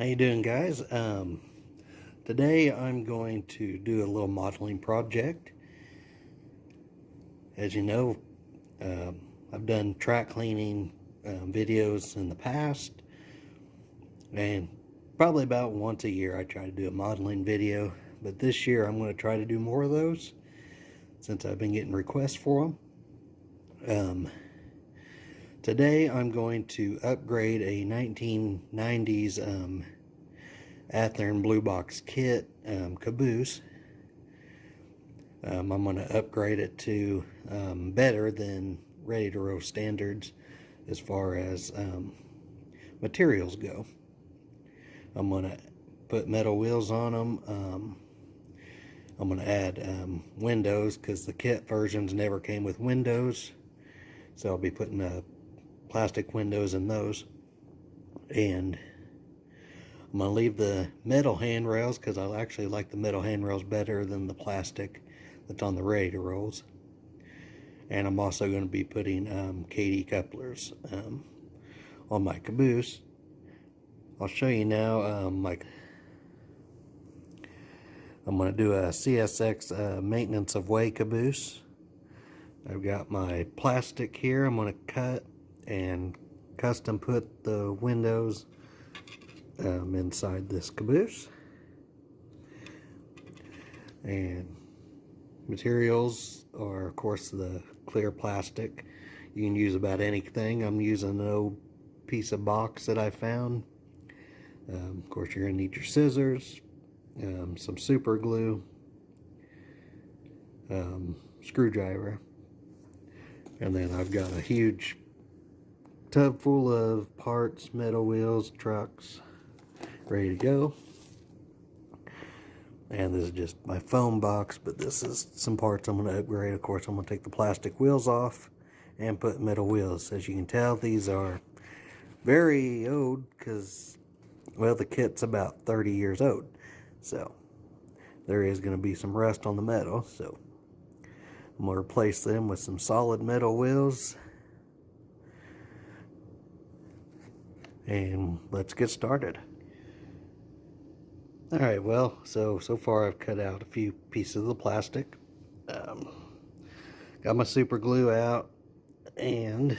How you doing, guys? Today I'm going to do a little modeling project. As you know, I've done track cleaning videos in the past, and probably about once a year I try to do a modeling video. But this year I'm going to try to do more of those since I've been getting requests for them. Today I'm going to upgrade a 1990s Athearn Blue Box kit, Caboose. I'm going to upgrade it to better than ready to roast standards as far as materials go. I'm going to put metal wheels on them. I'm going to add windows because the kit versions never came with windows. So I'll be putting plastic windows in those. And I'm going to leave the metal handrails because I actually like the metal handrails better than the plastic that's on the ready to rolls. And I'm also going to be putting KD couplers on my Caboose. I'll show you now. I'm going to do a CSX maintenance of way Caboose. I've got my plastic here. I'm going to cut and custom put the windows inside this Caboose. And materials are, of course, the clear plastic. You can use about anything. I'm using an old piece of box that I found. Of course, you're going to need your scissors, some super glue, screwdriver, and then I've got a huge tub full of parts, metal wheels, trucks, ready to go. And this is just my foam box, but this is some parts I'm going to upgrade. Of course, I'm going to take the plastic wheels off and put metal wheels. As you can tell, these are very old because, well, the kit's about 30 years old. So there is going to be some rust on the metal. So I'm going to replace them with some solid metal wheels. And let's get started. Alright, well, so far I've cut out a few pieces of the plastic. Got my super glue out, and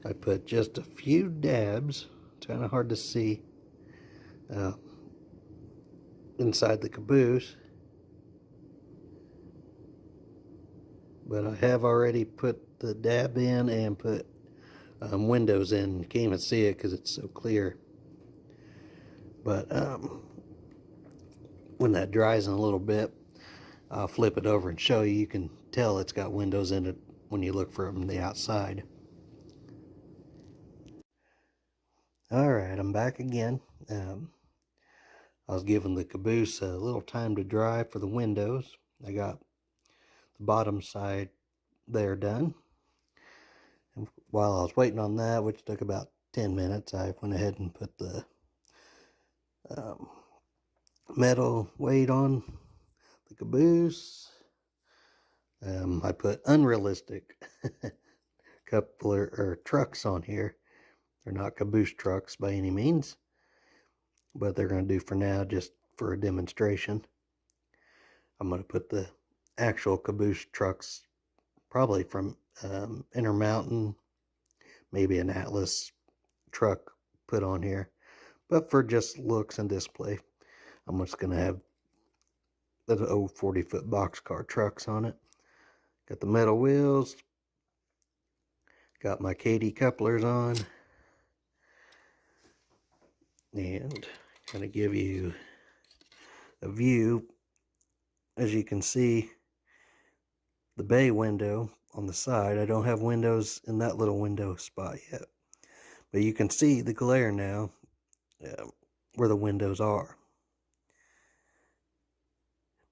I put just a few dabs, it's kind of hard to see, inside the Caboose. But I have already put the dab in and put windows in. You can't even see it because it's so clear. But when that dries in a little bit, I'll flip it over and show you. You can tell it's got windows in it when you look from the outside. Alright, I'm back again. I was giving the Caboose a little time to dry for the windows. I got the bottom side there done. And while I was waiting on that, which took about 10 minutes, I went ahead and put the metal weight on the Caboose. I put unrealistic coupler or trucks on here. They're not Caboose trucks by any means, but they're going to do for now just for a demonstration. I'm going to put the actual Caboose trucks probably from Intermountain, maybe an Atlas truck put on here. But for just looks and display, I'm just going to have the old 40-foot boxcar trucks on it. Got the metal wheels. Got my KD couplers on. And kind of give you a view. As you can see, the bay window on the side. I don't have windows in that little window spot yet. But you can see the glare now where the windows are.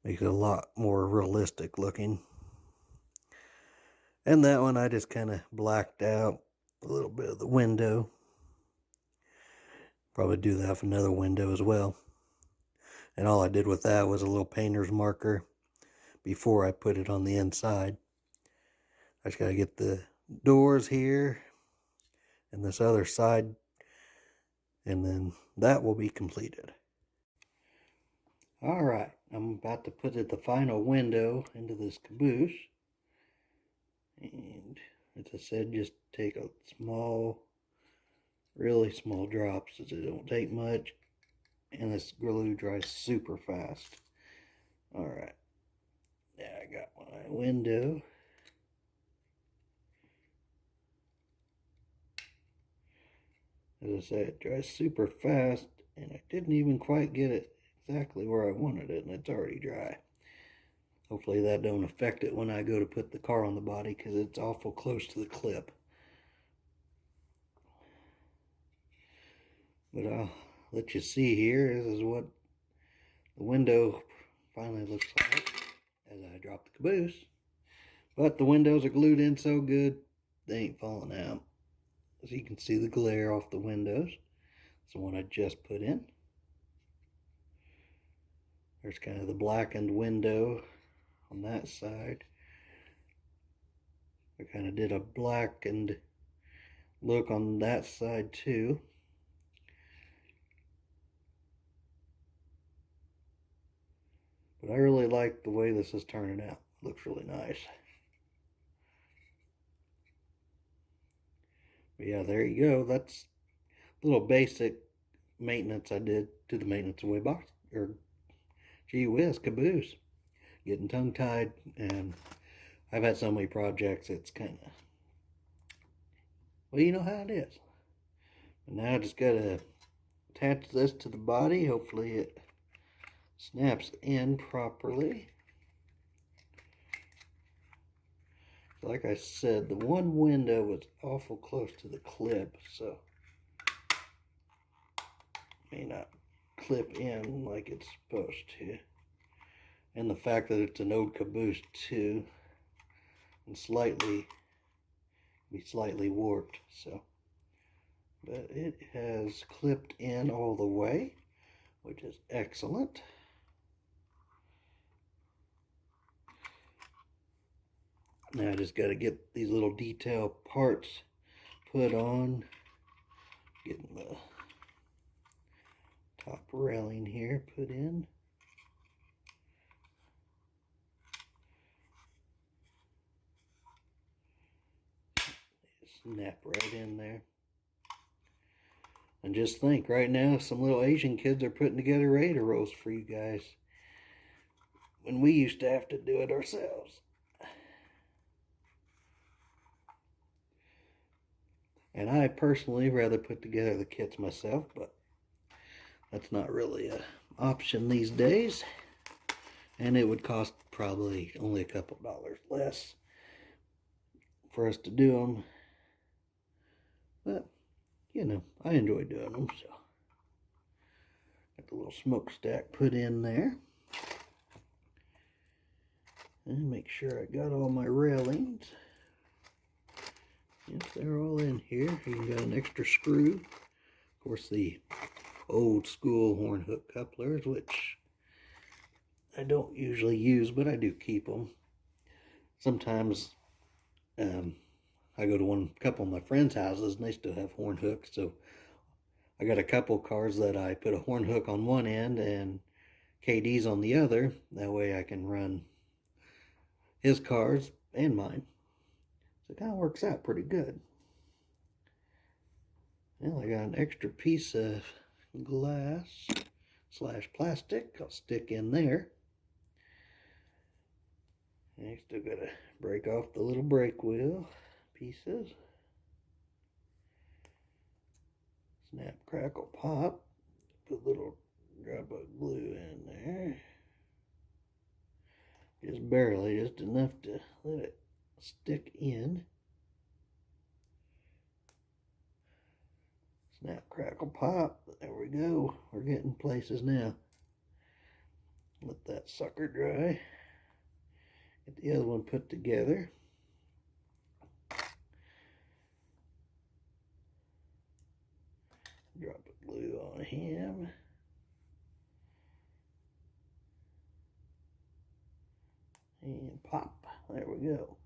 Makes it a lot more realistic looking. And that one I just kind of blacked out a little bit of the window. Probably do that for another window as well. And all I did with that was a little painter's marker before I put it on the inside. I just got to get the doors here and this other side and then that will be completed. All right, I'm about to put the final window into this caboose. And as I said, just take a small, really small drops, as it don't take much, and this glue dries super fast. All right, now I got my window. As I said, it dries super fast, and I didn't even quite get it exactly where I wanted it, and it's already dry. Hopefully that don't affect it when I go to put the car on the body, because it's awful close to the clip. But I'll let you see here. This is what the window finally looks like as I drop the caboose. But the windows are glued in so good, they ain't falling out. As you can see the glare off the windows. It's the one I just put in. There's kind of the blackened window on that side. I kind of did a blackened look on that side too. But I really like the way this is turning out. It looks really nice. But yeah, there you go. That's a little basic maintenance I did to the maintenance away box, or gee whiz, caboose. Getting tongue-tied, and I've had so many projects, it's kind of, well, you know how it is. But now I just got to attach this to the body. Hopefully it snaps in properly. Like I said, the one window was awful close to the clip, so may not clip in like it's supposed to. And the fact that it's an old caboose too, and slightly warped, so. But it has clipped in all the way, which is excellent. Now I just got to get these little detail parts put on. Getting the top railing here put in. Snap right in there. And just think, right now, some little Asian kids are putting together Raider rolls for you guys, when we used to have to do it ourselves. And I personally rather put together the kits myself, but that's not really an option these days. And it would cost probably only a couple dollars less for us to do them. But, you know, I enjoy doing them, so. Got the little smokestack put in there. And make sure I got all my railings. Yes, they're all in here. You got an extra screw. Of course, the old school horn hook couplers, which I don't usually use, but I do keep them. Sometimes I go to a couple of my friends' houses and they still have horn hooks, so I got a couple cars that I put a horn hook on one end and KD's on the other. That way I can run his cars and mine. So it kind of works out pretty good. Well, I got an extra piece of glass / plastic I'll stick in there. And I still got to break off the little brake wheel pieces. Snap, crackle, pop. Put a little drop of glue in there. Just barely, just enough to let it stick in. Snap, crackle, pop. There we go. We're getting places now. Let that sucker dry. Get the other one put together. Drop a glue on him. And pop. There we go.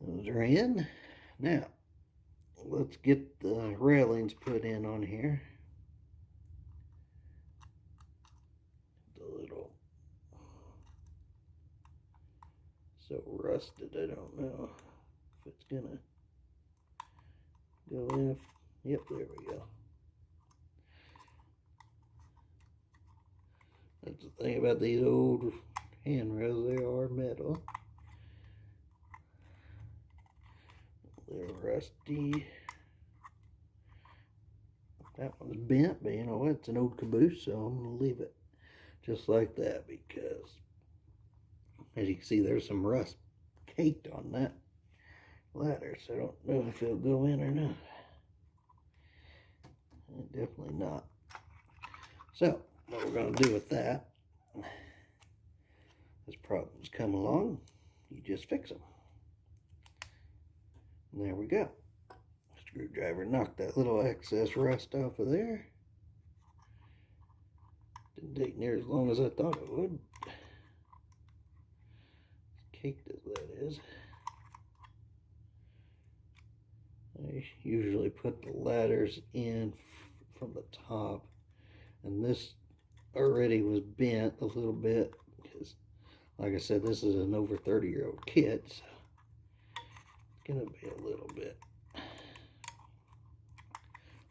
Those are in. Now, let's get the railings put in on here. The little so rusted, I don't know if it's gonna go in. Yep, there we go. That's the thing about these old handrails, they are metal. They're rusty. That one's bent, but you know what? It's an old Caboose, so I'm going to leave it just like that because, as you can see, there's some rust caked on that ladder, so I don't know if it'll go in or not. Definitely not. So, what we're going to do with that, as problems come along, you just fix them. And there we go. Screwdriver knocked that little excess rust off of there. Didn't take near as long as I thought it would. Caked as that is. I usually put the ladders in from the top, and this already was bent a little bit because, like I said, this is an over 30-year-old kit, so it's gonna be a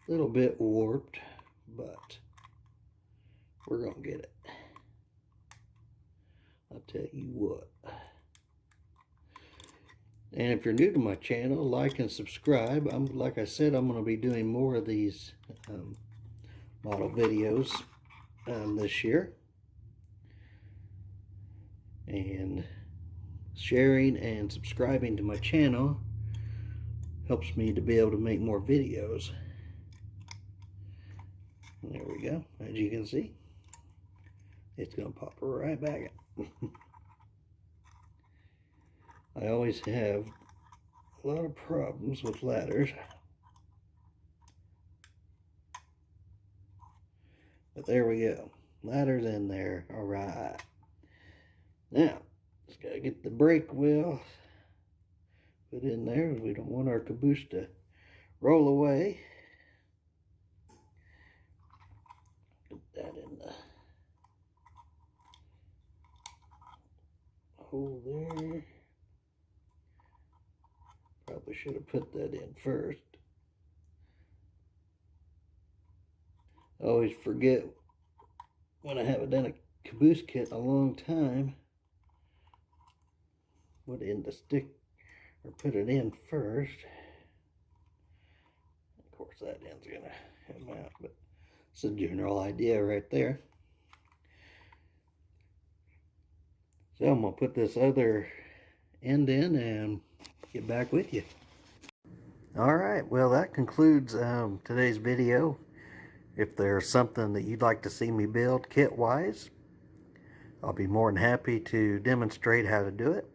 little bit warped, but we're gonna get it. I'll tell you what. And if you're new to my channel, like and subscribe. Like I said, I'm going to be doing more of these model videos this year. And sharing and subscribing to my channel helps me to be able to make more videos. There we go. As you can see, it's going to pop right back in. I always have a lot of problems with ladders, but there we go. Ladder's in there. All right. Now, just gotta get the brake wheel put in there. We don't want our caboose to roll away. Put that in the hole there. Probably should have put that in first. I always forget when I haven't done a caboose kit in a long time what end to stick or put it in first. Of course, that end's gonna come out, but it's a general idea right there. So I'm gonna put this other end in and get back with you. Alright, well that concludes today's video. If there's something that you'd like to see me build kit wise, I'll be more than happy to demonstrate how to do it.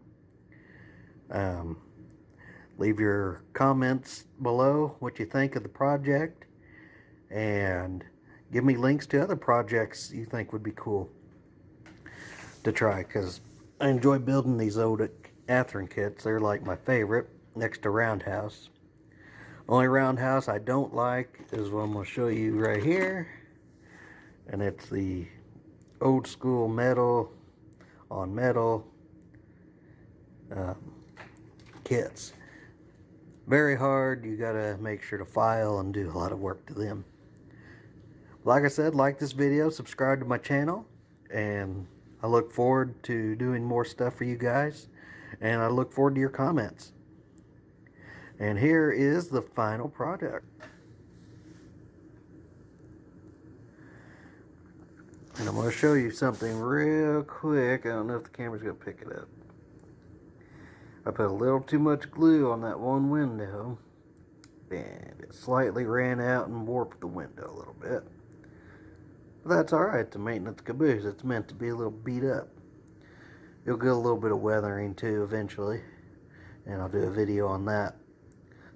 Leave your comments below what you think of the project, and give me links to other projects you think would be cool to try, because I enjoy building these old Athearn kits. They're like my favorite, next to Roundhouse. Only Roundhouse I don't like is what I'm going to show you right here, and it's the old school metal on metal kits. Very hard. You got to make sure to file and do a lot of work to them. Like I said, like this video, subscribe to my channel, and I look forward to doing more stuff for you guys, and I look forward to your comments. And here is the final product. And I'm going to show you something real quick. I don't know if the camera's going to pick it up. I put a little too much glue on that one window, and it slightly ran out and warped the window a little bit. But that's alright. It's a maintenance caboose. It's meant to be a little beat up. You'll get a little bit of weathering too eventually, and I'll do a video on that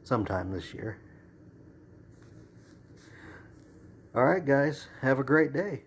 sometime this year. Alright guys, have a great day.